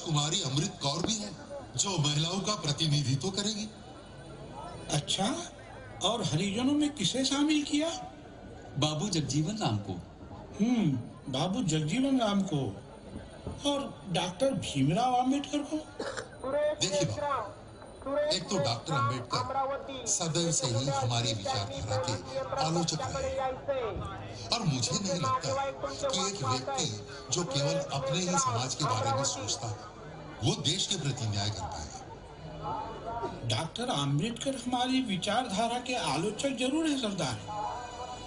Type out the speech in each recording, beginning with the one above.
राजकुमारी अमृत कौर भी है जो महिलाओं का प्रतिनिधित्व करेगी। अच्छा, और हरिजनों में किसे शामिल किया? बाबू जगजीवन राम को। बाबू जगजीवन राम को। और डॉक्टर भीमराव अंबेडकर को? देखिए बाबू, एक तो डॉक्टर अंबेडकर सदैव से ही हमारी विचारधारा के आलोचक रहे और मुझे नहीं लगता कि एक व्यक्ति जो केवल अपने ही समाज के बारे में सोचता है वो देश के प्रति न्याय कर पाएगा। डॉक्टर अंबेडकर हमारी विचारधारा के आलोचक जरूर है सरदार,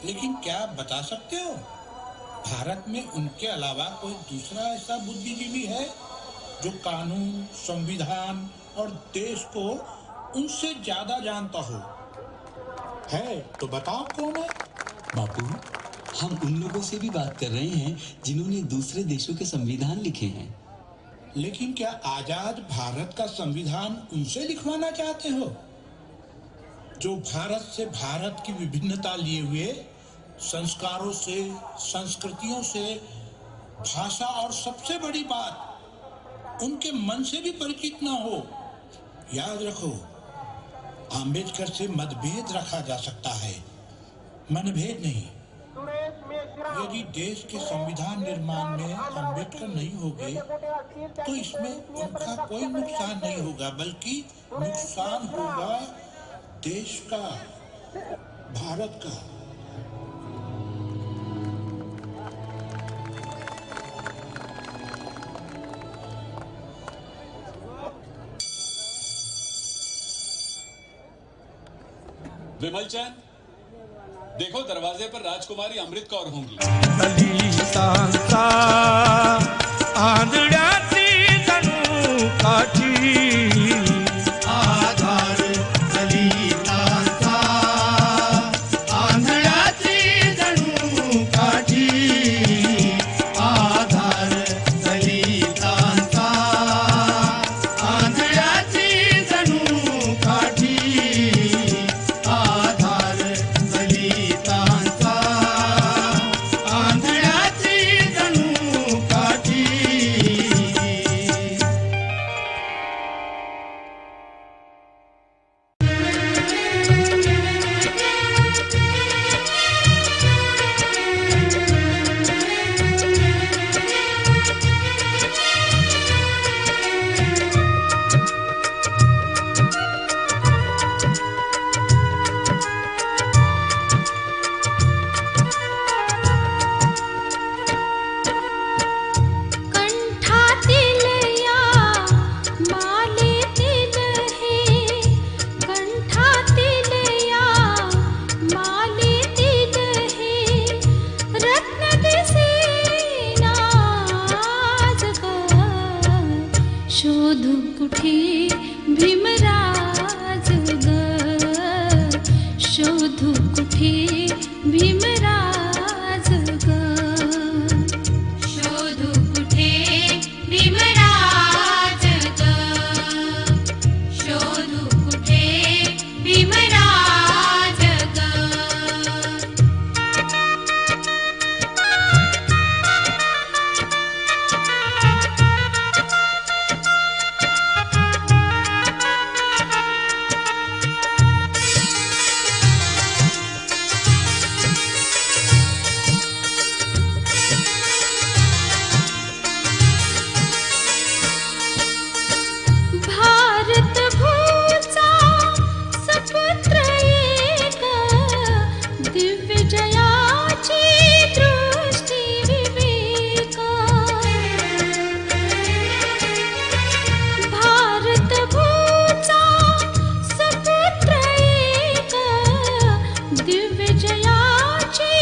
लेकिन क्या आप बता सकते हो भारत में उनके अलावा कोई दूसरा ऐसा बुद्धिजीवी है जो कानून, संविधान और देश को उनसे ज्यादा जानता हो? है तो बताओ कौन है? बापू, हम उन लोगों से भी बात कर रहे हैं जिन्होंने दूसरे देशों के संविधान लिखे हैं। लेकिन क्या आजाद भारत का संविधान उनसे लिखवाना चाहते हो जो भारत से, भारत की विभिन्नता लिए हुए संस्कारों से, संस्कृतियों से, भाषा और सबसे बड़ी बात उनके मन से भी परिचित ना हो? याद रखो, अंबेडकर से मतभेद रखा जा सकता है, मनभेद नहीं। यदि देश के संविधान निर्माण में अंबेडकर नहीं होंगे तो इसमें उनका कोई नुकसान नहीं होगा, बल्कि नुकसान होगा देश का, भारत का। विमल चैन, देखो दरवाजे पर राजकुमारी अमृत कौर होंगी। आंधळ्याची जणू काठी आधार दलितांचा, आंधळ्याची जणू काठी आधार दलितांचा, आंधळ्याची जणू काठी आधार दलितांचा, आंधळ्याची जणू काठी। कंठातील या मालेतील हे, कंठातील या मालेतील हे रत्न दिसेना आज ग, शोधू कुठे भीमराज ग, शोधू कुठे भीमराज ग, शोधू कुठे भीमराज ग, शोधू कुठे भीमराज ग। भारत भूचा सपुत्र एक, दिव्य जयाची दृष्टी विवेक, भारत भूचा सपुत्र एक, दिव्य जयाची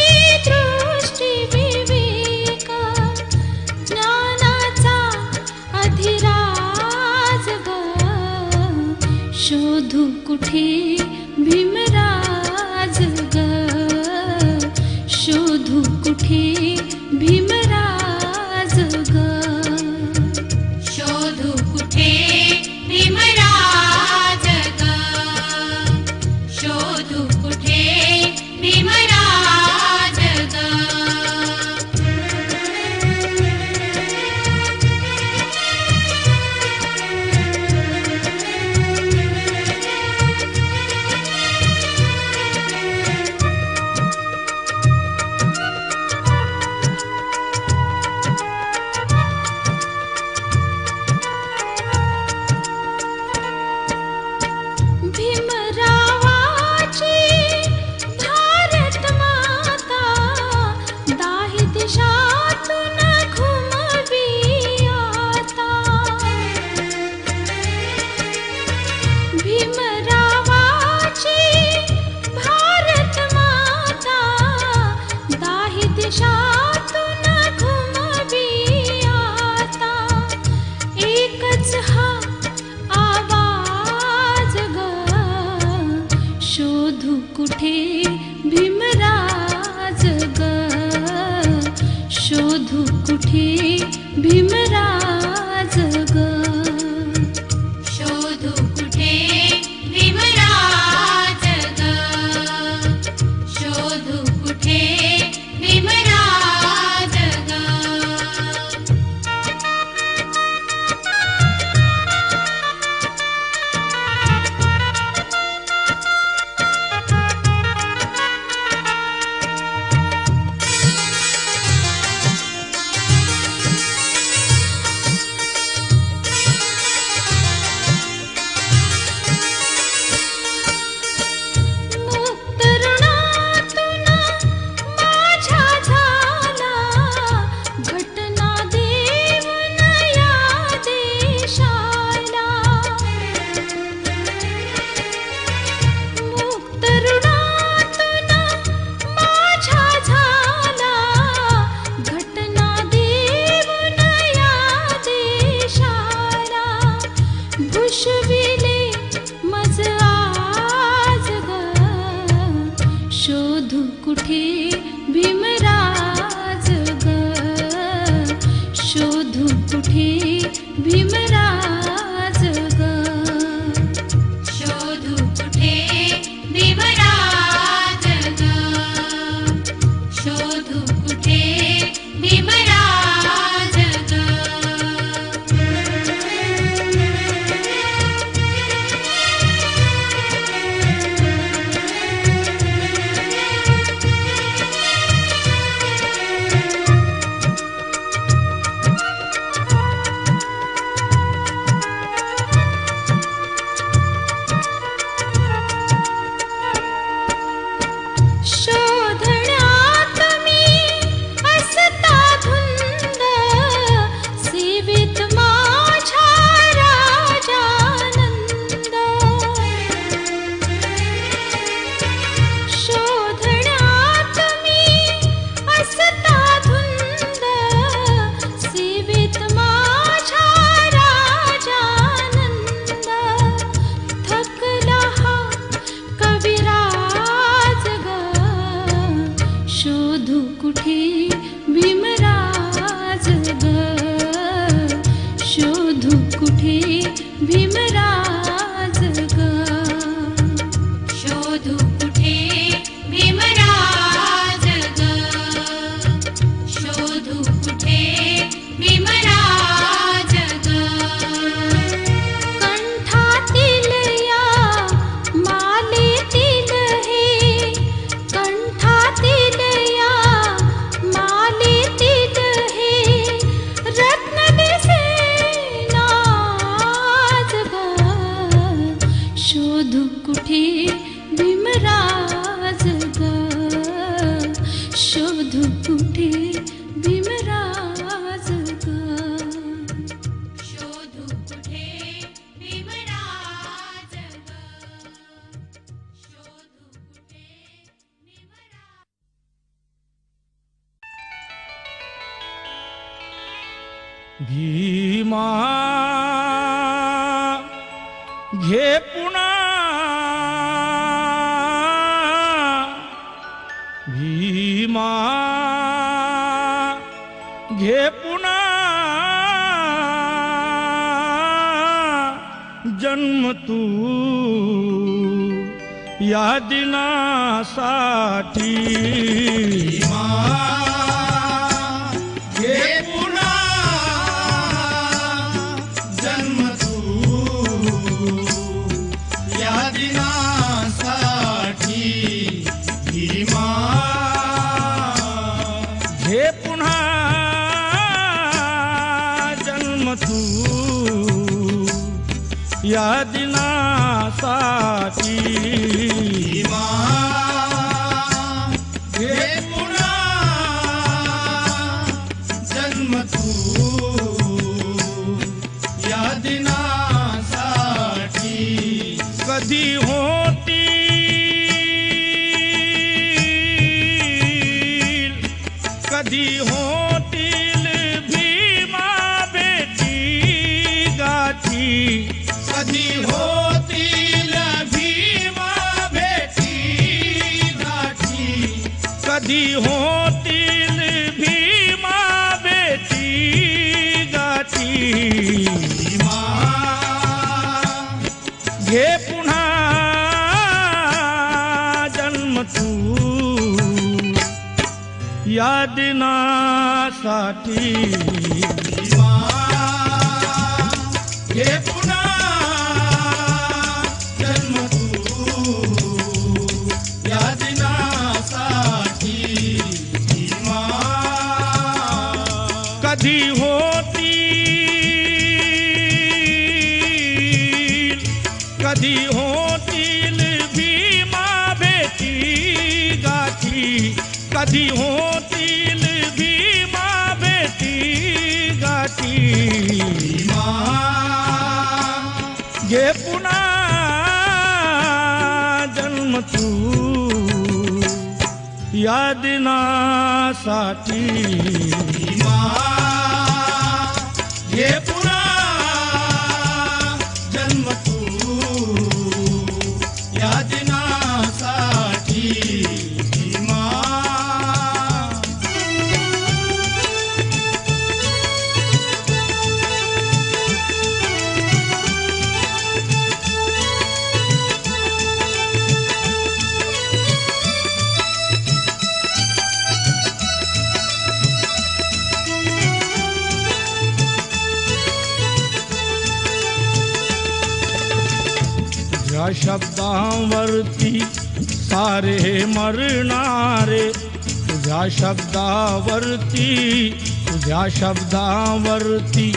दृष्टी विवेक, ज्ञानाचा अधिराज ग, शोधू कुठे भीमराज ग, शोधू कुठे भीमराज ग, शोधू कुठे भीमराज ग, शोधू कुठे भीमराज ग। शोधू कुठे भीमराज ग, शोधू कुठे भीमराज ग, शोधू कुठे भीमराज ग. शोधण्यात मी असता धुंद, सेवित माझ्या राजानंद. शोधण्यात मी असता धुंद, सेवित माझ्या राजानंद. थकला हा कविराज ग, शोधू कुठे भीमराज ग, शोधू कुठे भीमराज ग, शोधू कुठे भीमराज ग, शोधू कुठे भीमराज ग. कंठातील या मालेतील हे, कंठातील या मालेतील हे, रत्न दिसेनाज ग, शोधू कुठे भीमराज ग, शोधू कुठे भीमराज ग, शोधू कुठे भीमराज ग, शोधू कुठे भीमराज. भीमा घे पुन्हा, भीमा घे पुन्हा जन्म तू या दिनासाठी. भीमा घे पुन्हा जन्म तू या दिनासाठी. भीमा घे पुन्हा जन्म तू या दिनासाठी. भीमा घे पुन्हा जन्म तू या दिनासाठी. कधी होतील, कधी होतील भीमा भेटी गाठी, कधी होतील भीमा भेटी गाठी, कधी होतील भीमा भेटी गाठी. भीमा घे पुन्हा जन्म तू या दिनासाठी. भीमा घे पुन्हा जन्म तू या दिनासाठी. भीमा कधी होतील, कधी होतील भीमा भेटी गाठी, कधी होतील भीमा भेटी गाठी. भीमा घे पुन्हा जन्म तू या दिनासाठी. भीमा घे पुन्हा जन्म तू या दिनासाठी. भीमा तुझ्या शब्दावरती सारे मरणारे, तुझ्या शब्दावरती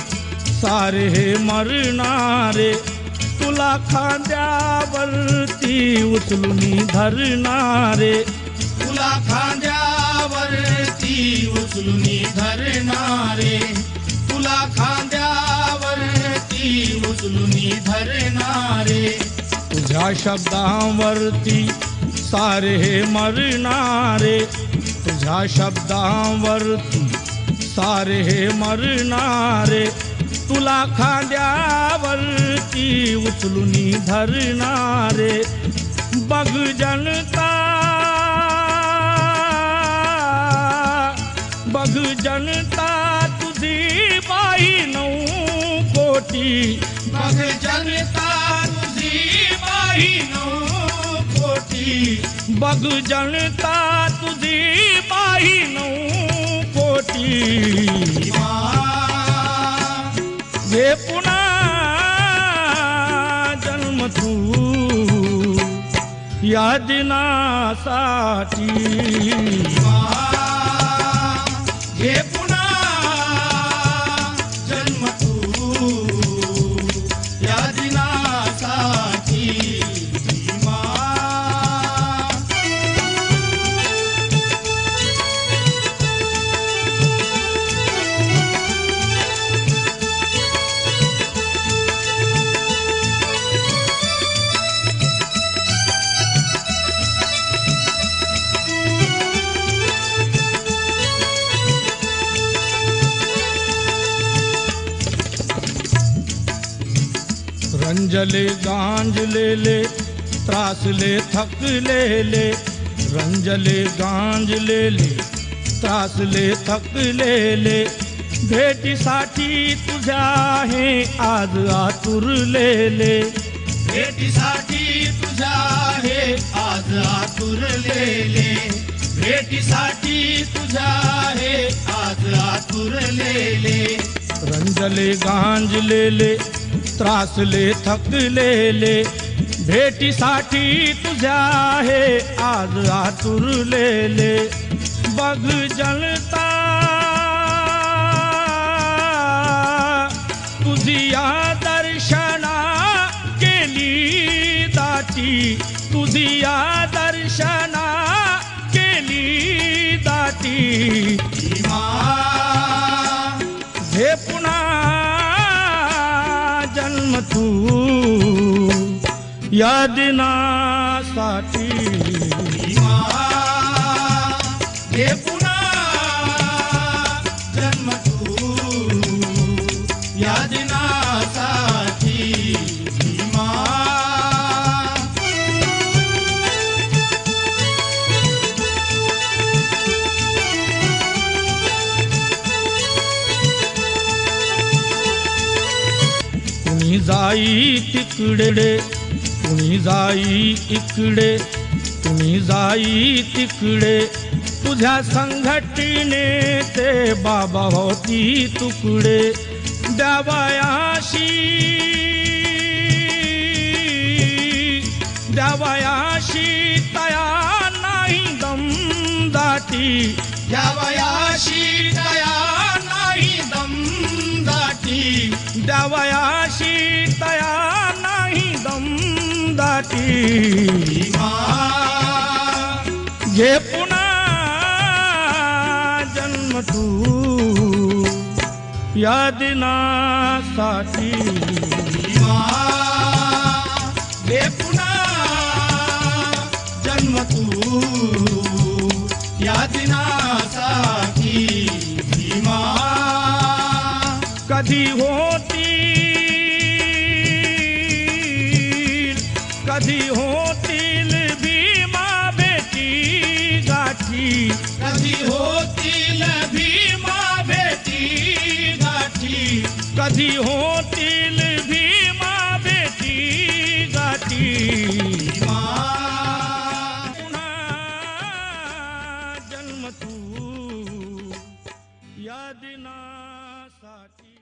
सारे मरणारे, तुला खांद्यावरती उचलून धरणारे, तुला खांद्यावरती उचलून धरणारे, तुला खांद्यावरती उचलून धरणारे, तुझ्या शब्दावरती सारे मरणारे, तुझ्या शब्दावरती सारे मरणारे, तुला खांद्यावरती उचलून धरणारे. बघ जनता तुझी बाई 9 कोटी, बघ जनता तुझी बाई 9 कोटी, बघ जनता तुझी बाई 9 कोटी. हे पुन्हा जन्म तू या दिनासाठी, हे पुन्हा जन्म तू या दिनासाठी. रंजले गांजलेले त्रासले थकलेले, रंजले गांजलेले त्रासले थकलेले, भेटीसाठी तुझ्या हे आज आतुरलेले, भेटीसाठी तुझ्या हे आज आतुरलेले, भेटीसाठी तुझ्या हे आज आतुरलेले. रंजले गांजलेले त्रासले थकलेले, भेटीसाठी तुझ्या हे आज आतुरलेले. बघ जनता तुझी या दर्शना केली दाटी, तुझी या दर्शना केली दाटी. हे पुन्हा जन्म तू या दिनासाठी, हे पुन्हा जन्म तू या दिनासाठी. कुणी जाई तिकडे, कुणी जाई इकडे, कुणी जाई तिकडे, तुझ्या संघटनेचे बाबा होती तुकडे. द्यावयाशी तया नाही दमदाटी, द्यावयाशी तया नाही दमदाटी, द्यावयाशी तया नाही दमदाटी. घे पुन्हा जन्म तू या दिनासाठी, घे पुन्हा जन्म तू या दिनासाठी. कधी होतील भीमा भेटी गाठी, कधी होतील भीमा भेटी गाठी, कधी होतील भीमा भेटी गाठी. पुन्हा जन्म तू या दिनासाठी.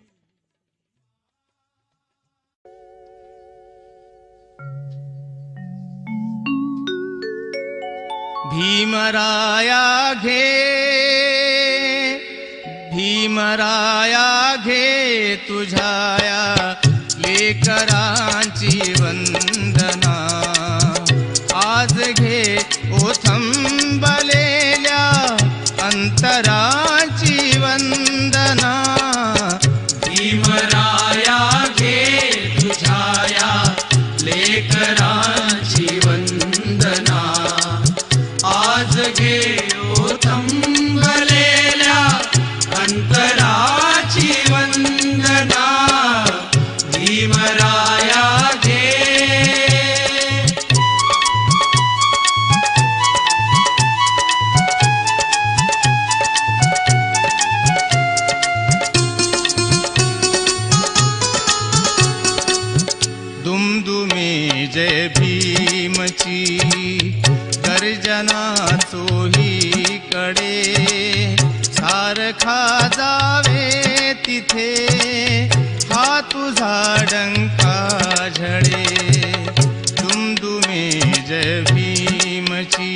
भीमराया घे तुझ्या लेकरांची वंदना. आज घे ओथंबलेल्या अंतराची वंदना. भीमराया घे तुझ्या लेकरांची वंदना. आज घे ओथंबलेल्या अंतराची वंदना. भीमराया घे. दुमदुमे जय भीमची गर्जना चोही कडे. सारखा जावे तिथे हा तुझा डंका झळे. दुमदुमे जय भीमची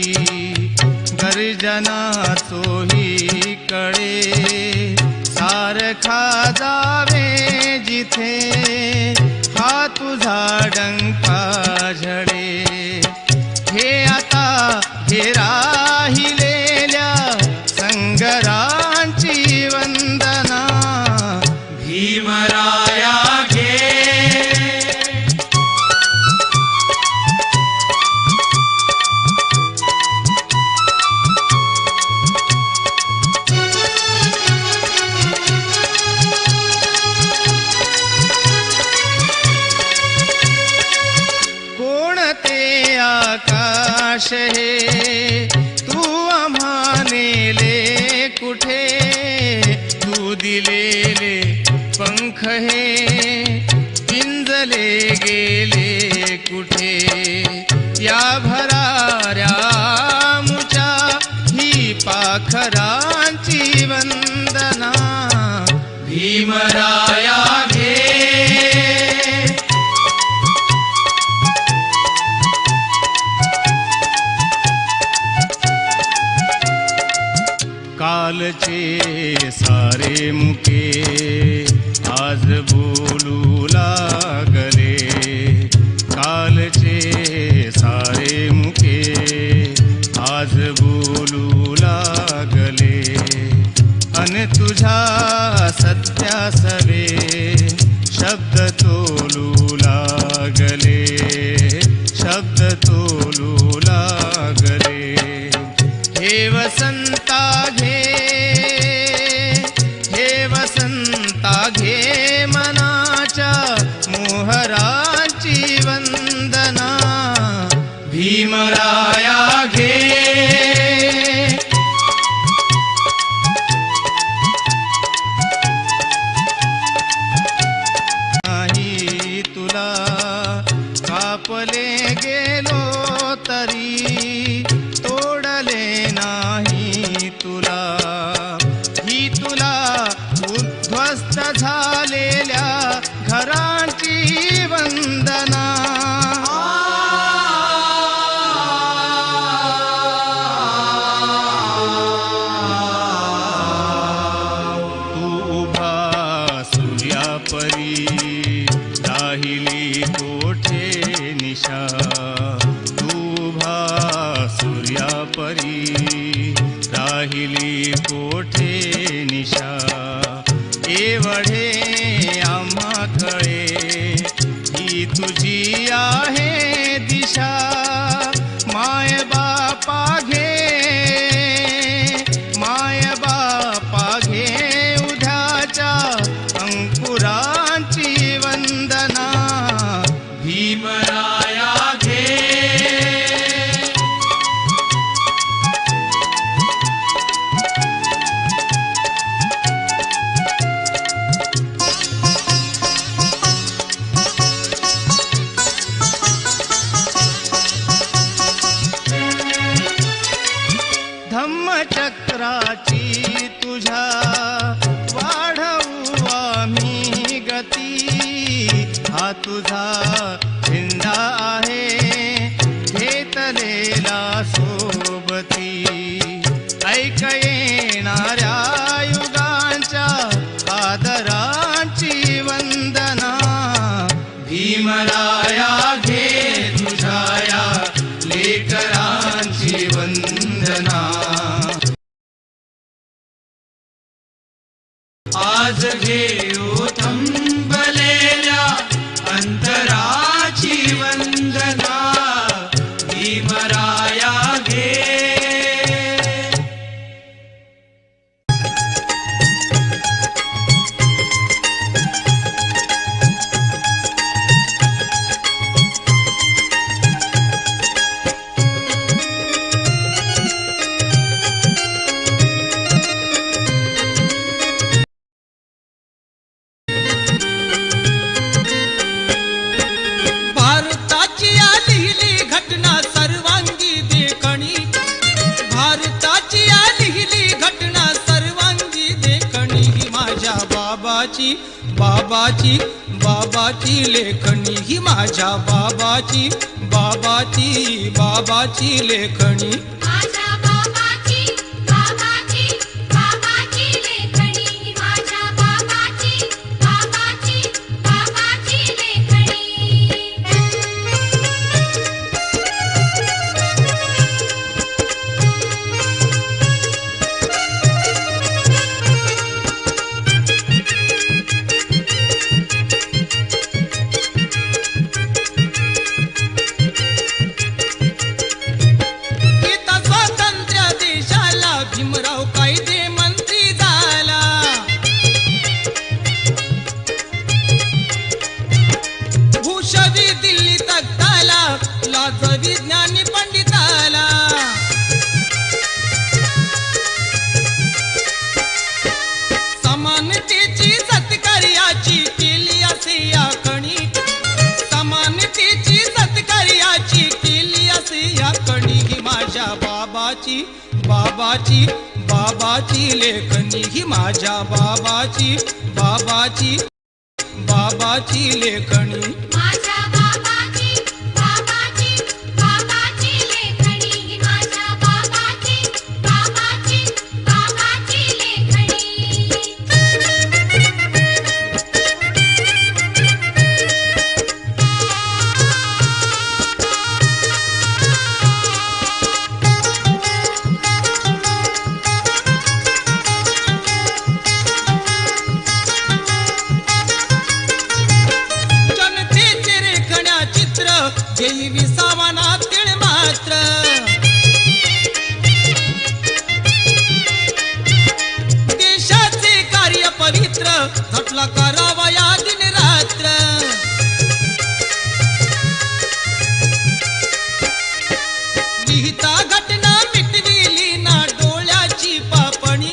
गर्जना चोही कडे. सारखा जावे जिथे हा तुझा डंका झळे. हे आता हे राहिलेल्या संगरांची वंदना. भीमराया घे. कोणते आकाश हे तू आम्हा नेले कुठे. तू दिलेले पंख हे पिंजले गेले कुठे. या भराऱ्या मुच्या ही पाखरांची वंदना. भीमराया घे. कालचे सारे मुके आज बोलू लागले. कालचे सारे मुके आज बोलू लागले. अन तुझ्या सत्यासवे शब्द तोलू लागले. शब्द तोलू लागले. हे वसंता घे, हे वसंता घे मनाच्या मोहराची वंदना. भीमराया घे. नाही तुला कापले गेलो तरी तोडले नाही तुला. ही तुला उद्ध्वस्त झालेल्या घरांची वंदना. तू उभा सूर्यापरी राहिली कोठे निशा. तू उभा सूर्यापरी राहिली कोठे निशा. एवढे आम्हा कळे ही तुझी आहे दिशा. माय बापा घे, माय बापा घे उद्याच्या अंकुरांची वंदना. भीमराया घे. धम्मचक्राची तुझ्या वाढवू आम्ही गती. हा तुझा झेंडा आहे घेत बसलेला सोबती ऐक येणाऱ्या युगांच्या आदराची वंदना भीमराया घे तुझ्या लेकरांची वंदना आज घेऊ थंबलेल्या अंतराची वंदना भीमराया घे भारताची या लिहिली घटना सर्वांगी देखणी भारताची या लिहिली घटना सर्वांगी देखणी ही माझ्या बाबाची बाबाची बाबाची लेखणी ही माझ्या बाबाची बाबाची बाबाची लेखणी माझ्या बाबाची बाबाची बाबाची लेखणी माझ्या बाबाची बाबाची बाबाची लेखणी गीता स्वातंत्र्य देशाला भीमराव कायदे मंत्री झाला भूषवी दिल्ली तख्ताला लाज विज्ञानी पंडिताला समानतेची सत्कार्याची केली असे या कणी समानतेची सत्कार्याची केली असे या कणी ही माझ्या बाबाची बाबाची बाबाची लेखणी ही माझ्या बाबाची बाबाची बाबाची लेखणी माझ्या बाबाची बाबाची बाबाची लेखणी माझ्या बाबाची बाबाची बाबाची लेखणी जनतेचे रेखण्या चित्र घेई विसावाना तिळ मात्र देशाचे कार्य पवित्र झटला करावा या दिन रात्र लिहिता घटना मिटविली ना डोळ्याची पापणी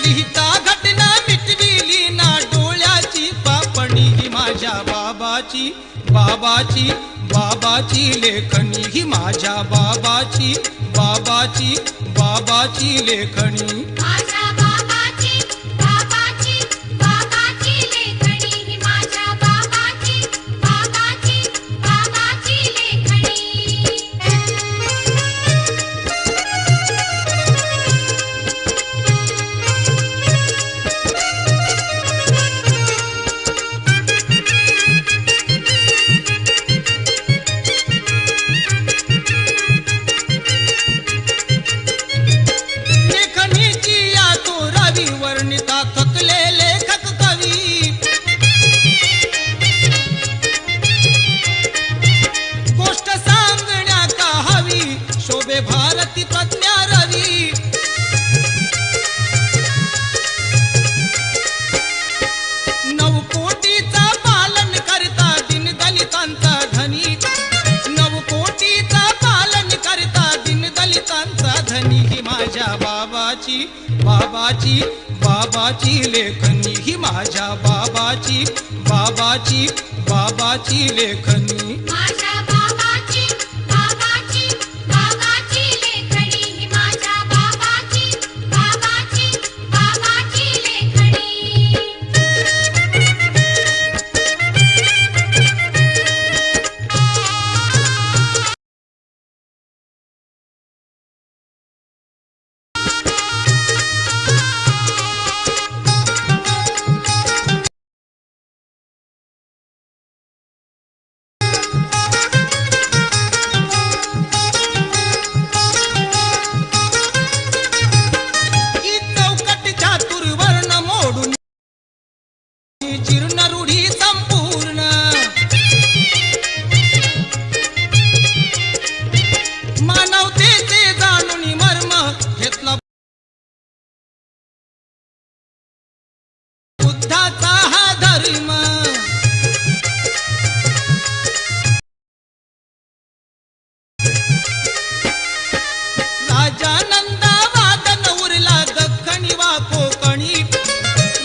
लिहिता घटना मिटविली ना डोळ्याची पापणी ही माझ्या बाबाची बाबाची बाबाची लेखणी ही माझ्या बाबाची बाबाची बाबाची लेखणी माझ्या बाबाची बाबाची बाबाची लेखणी माझ्या बाबाची बाबाची बाबाची लेखणी लेखनीची या तोरावी वर्णिता थकले लेखक कवी गोष्ट सांगण्या का हवी शोभे भारती प्रज्ञा रवी नऊ कोटीचा पालन करता दीनदलितांचा धनी नऊ कोटीचा पालन करता दीनदलितांचा धनी ही माझ्या बाबाची बाबाची बाबाची लेखणी ही माझ्या बाबाची बाबाची बाबाची लेखणी माझ्या जीर्ण रूढी संपूर्ण मानवतेचे जाणून मर्म घेतला बुद्धाचा हा धर्म राजानंदा वादन उरला दख्खणी वा कोकणी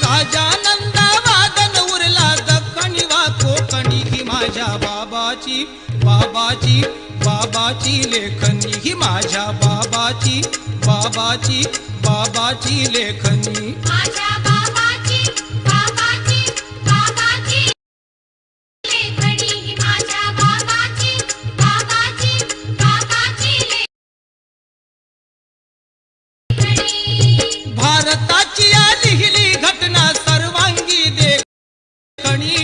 राजानंदा वादन उरला दख्खणी वा कोकणी ही माझ्या बाबाची बाबाची बाबाची लेखनी ही माझ्या बाबाची बाबाची बाबाची लेखनी माझ्या बाबाची बाबाची बाबाची लेखणी ही माझ्या बाबाची बाबाची बाबाची लेखणी भारताची या लिहिली घटना सर्वांगी देखणी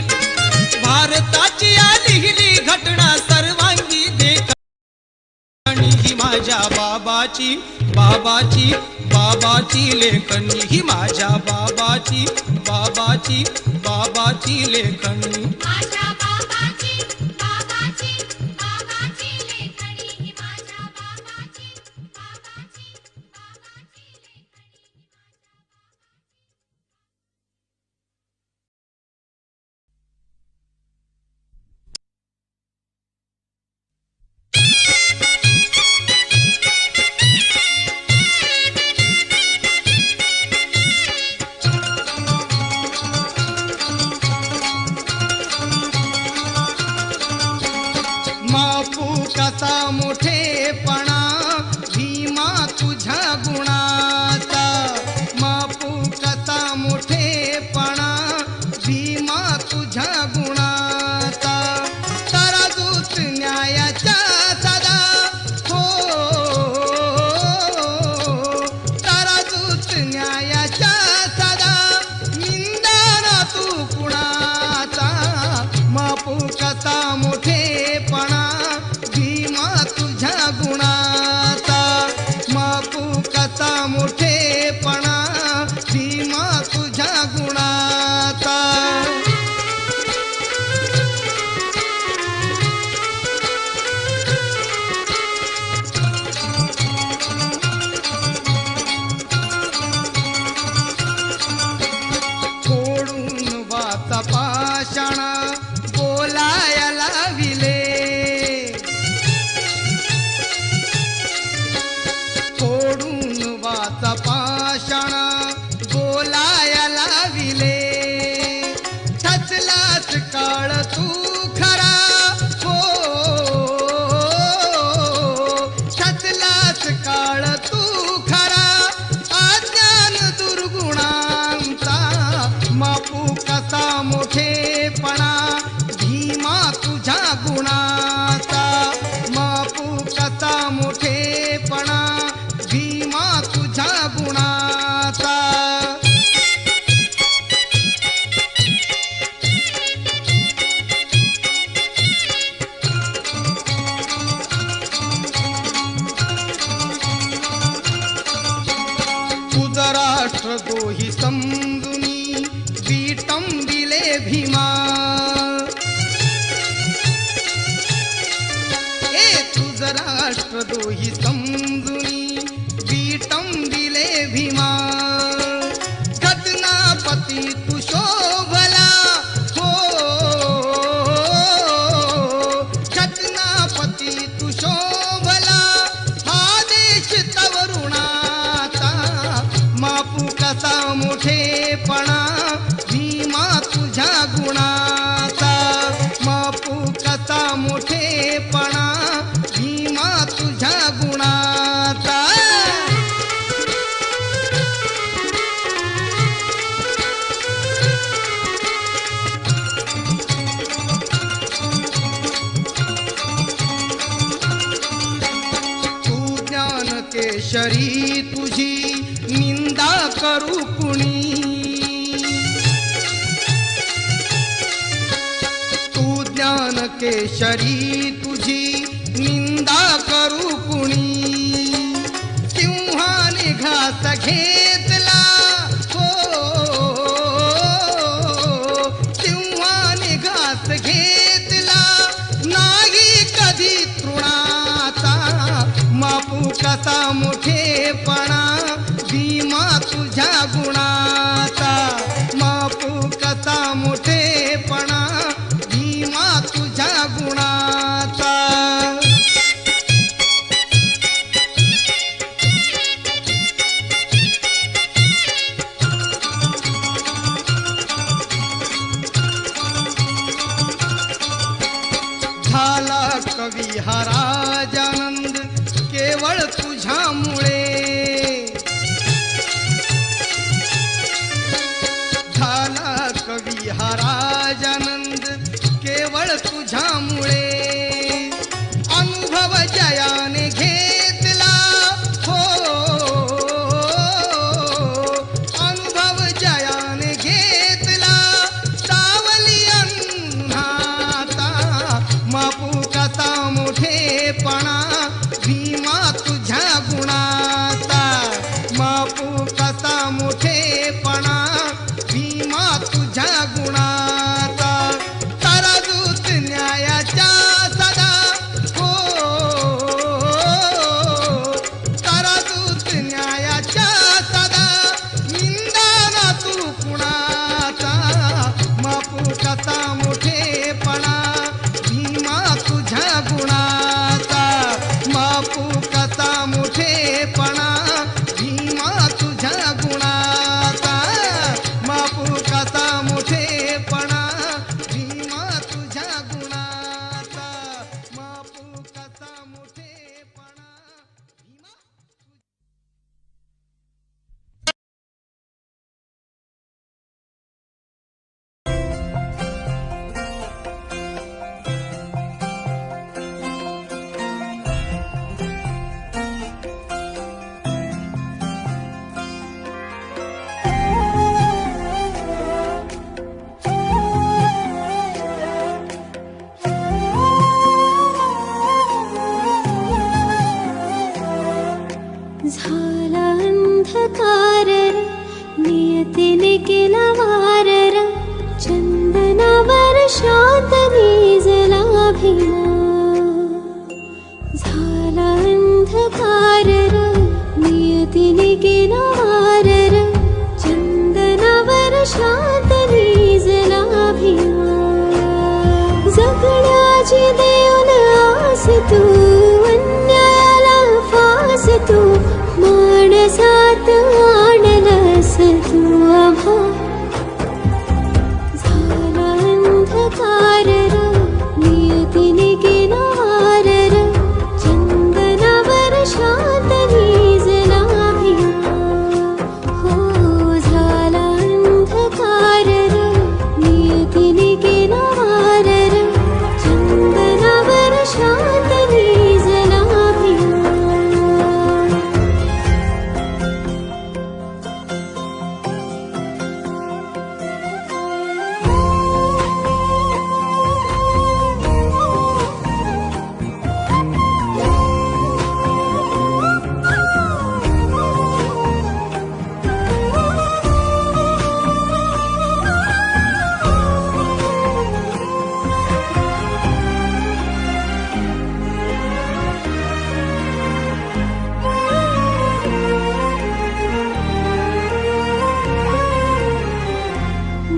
भारताची या लिहिली घटना सर्वांगी देखणी ही माझ्या बाबाची बाबाची बाबाची लेखनी ही माझ्या बाबाची बाबाची बाबाची लेखनी माझ्या बाबाची बाबाची बाबाची लेखणी ही माझ्या बाबाची बाबाची बाबाची लेखणी मापू कसा मोठेपणा भीमा तुझ्या गुणाचा मापू कसा मोठेपणा भीमा तुझ्या गुणाचा तराजूत न्यायाच्या सदा हो तराजूत न्यायाच्या सदा निंदाना तू कुणाचा मापू कसा मोठेपणा भीमा तुझ्या गुणाचा मापू कसा मोठेपणा भीमा तुझ्या गुणाचा फोडून वाचा पाषाण बोलाया लाविले फोडून वाचा पाषाण बोलाया लाविले ठचलाच काळ तू खरा हो ठचलाच काळ तू खरा अज्ञान दुर्गुणांचा मापू कसा मोठेपणा भीमा तुझ्या गुणाचा मापू कसा मोठेपणा भीमा तुझ्या गुणाचा तुझ राष्ट्र दोही समजुनी विटंबिले भीमा तुझ राष्ट्र दोही समजुनी विटंबिले भीमा घटनापती तू शोभला हो घटनापती तू शोभला हा देश तवरुणाचा मापू कसा मोठेपणा भीमा तुझ्या गुणाचा मापू कसा मोठेपणा भीमा तुझ्या गुणाचा तू ज्ञान केशरी तुझी निंदा करू कुणी तू ज्ञान केशरी तुझी निंदा करू कुणी सिंहाने घास घेतला हो कसा मोठेपणा भीमा तुझ्या गुणाचा, मापू कसा मोठेपणा भीमा तुझ्या गुणाचा. झाला कवी हा राजानंद केवळ तुझ्यामुळे, झाला कवी हा राजानंद केवळ तुझ्यामुळे. अनुभव जयाने घेतला हो, अनुभव जयाने घेतला सावली अन्नाचा, मापू कसा मोठेपणा भीमा तुझ्या गुणाचा, मापू कसा मोठेपणा भीमा तुझ्या गुणाचा. तराजूत न्यायाच्या सदा हो, तराजूत न्यायाच्या सदा निंदाना तू कुणाचा, मापू कसा मोठेपणा भीमा तुझ्या गुणाचा, मापू कसा मोठेपणा भीमा तुझ्या गुणाचा, मापू कसा मोठेपणा भीमा तुझ्या गुणाचा, मापू कसा मोठेपणा भीमा. झाला अंधकार रे, नियतीने केला वार रे, चंदनावर शांत निजला भिना. झाला अंधकार रे, नियतीने केला वार रे, चंदनावर शांत निजला भिना. जगण्याची देऊन आस तू, अन्यायाला फास तू, माणसात आणलंस तू आभा. झाला अंधकार रे, नियतीने केला वार रे, चंदनावर शांत निजला भिना. हो झाला अंधकार रे, नियतीने केला वार रे, चंदनावर शांत निजला भिना.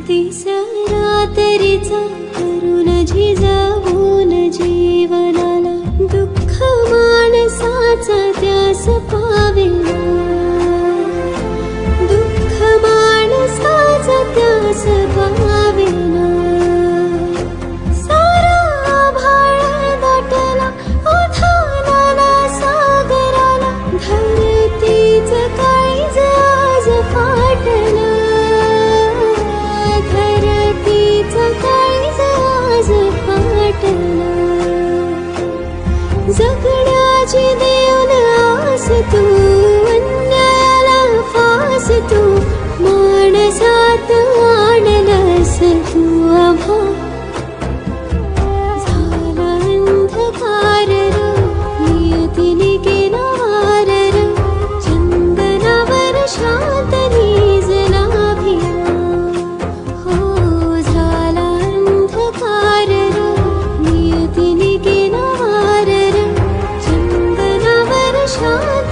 दिसरा तरीचा करून झिजावून जीवनाला, दुःख माणसाचा त्यास पावेना, दुःख माणसाचा त्यास पावेना. सारा आभाळ दाटला ओठाणाला सागराला, धरतीच काळीज आज फाटला, धरतीच काळीज आज फाटला. जगण्याची देऊन आस तू, अन्यायाला फास तू, माणसात आणलंस तू आभा. झाला अंधकार रे, नियतीने केला वार रे, चंदनावर शांत निजला भिना. हो झाला अंधकार रे, नियतीने केला वार रे, चंदनावर शांत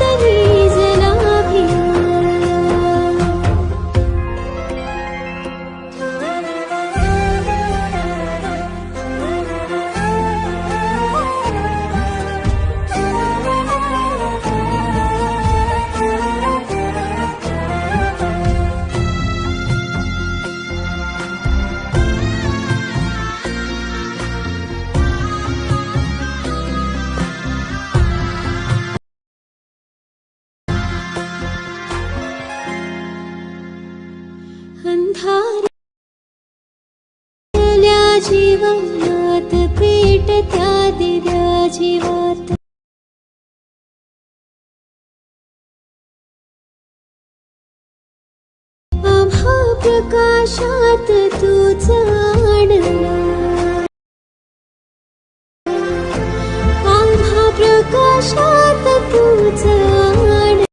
जीवनात पेटत्या दिव्या जीवात आभा प्रकाशात तूच आणला आभा प्रकाशात तूच आणला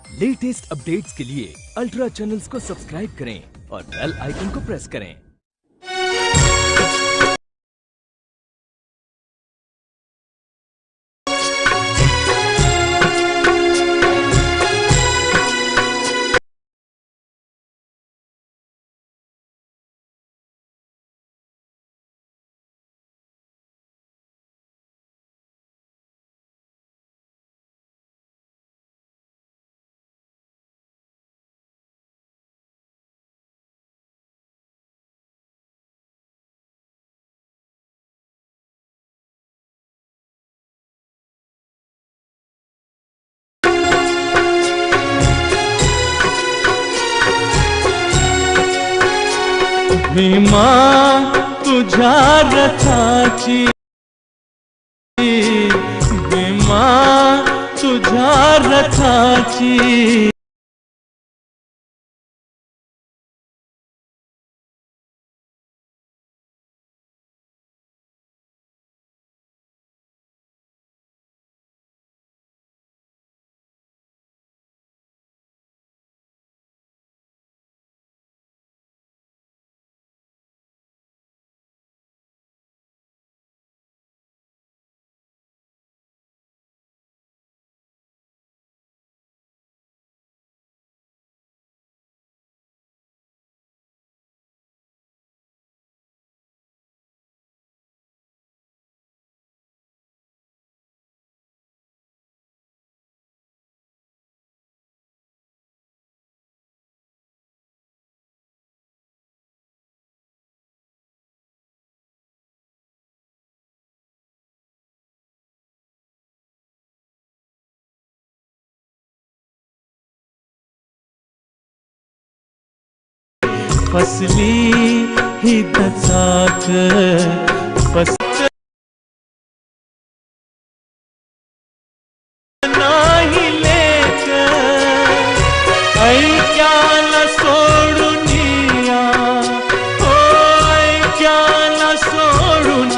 लेटेस्ट अपडेट्स के लिए अल्ट्रा चैनल्स को सब्सक्राइब करें और बेल आइकन को प्रेस करें। भीमा तुझ्या रथाची भीमा तुझ्या रथाची फसली ही दचाक नाही लेक ऐक्याला सोडून या ओ ऐक्याला सोडून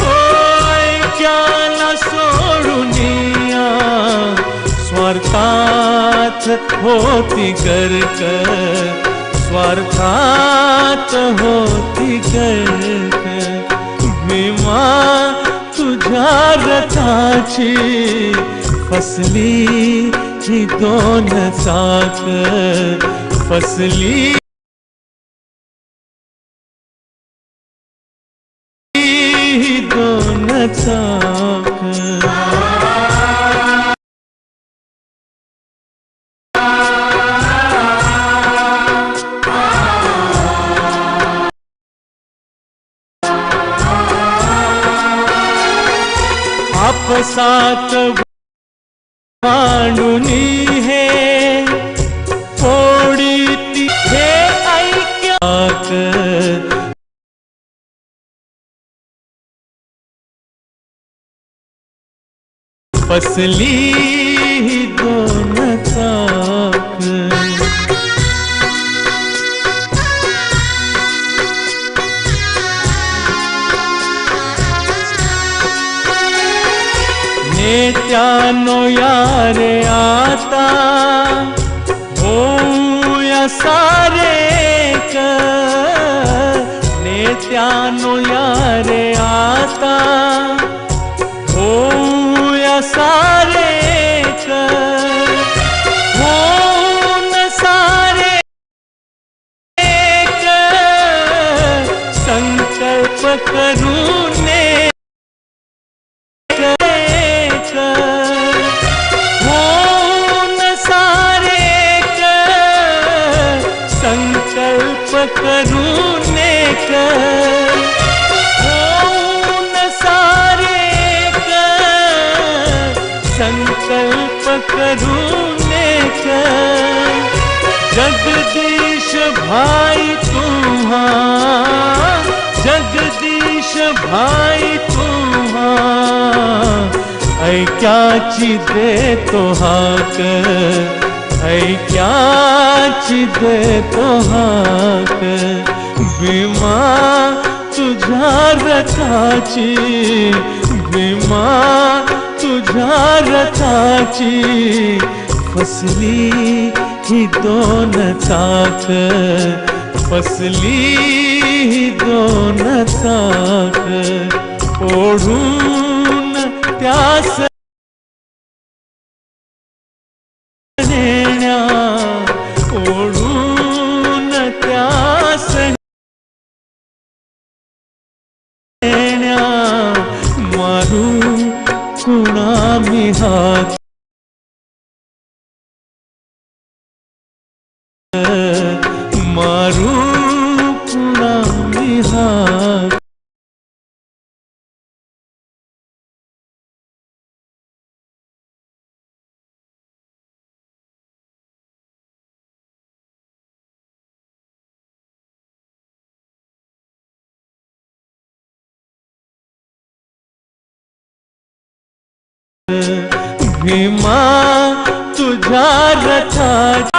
ओ ऐक्याला सोडून या स्वार्थात होती गर्क स्वार्थात होती गर्क भीमा तुझ्या रथाची फसली ही दोन चाक फसली ही दोन चाक आपसात भांडुनी हे फोडीती हे ऐक्याक फसली ही दोन चाक नेत्यानो यारे आता होऊया सारे एक नेत्यानो यारे आता होऊया सारे एक होऊन सारे एक संकल्प करून होऊन सारे संकल्प करून एक जगदीश भाई तुम्हा, जगदीश भाई तुम्हा ऐक्याची देतो हाक, ऐक्याची देतो हाक भीमा तुझ्या रथाची, भीमा तुझ्या रथाची फसली ही दोन चाक, फसली ही दोन चाक ओढून त्यास नेण्या, ओढून त्यास नेण्या मारू कुणा मी हात, मारू कुणा मी हात भीमा तुझ्या रथाची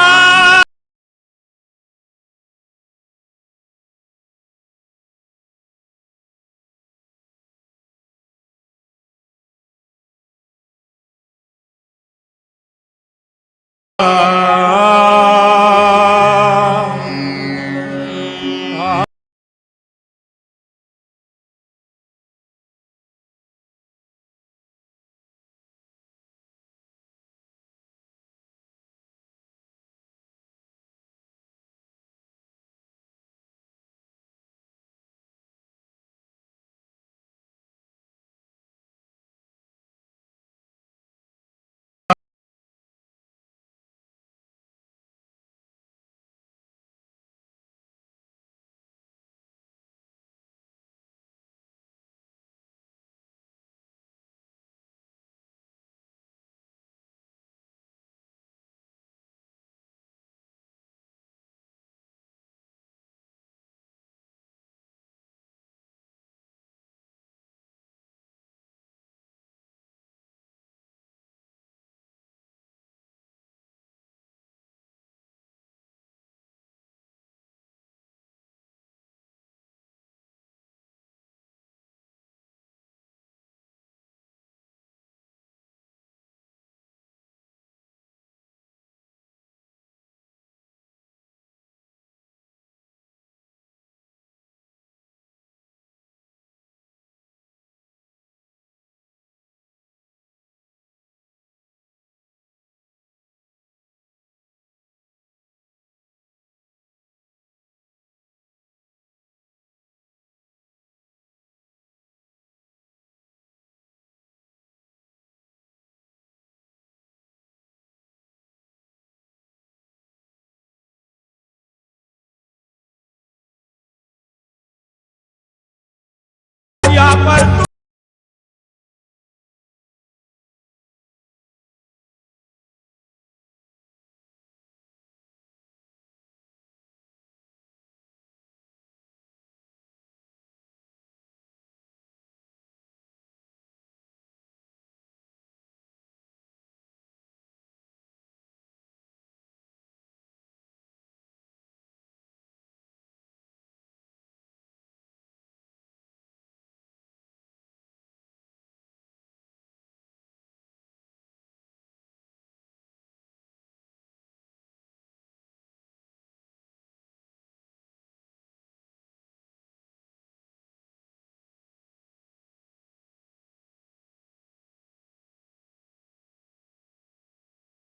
पर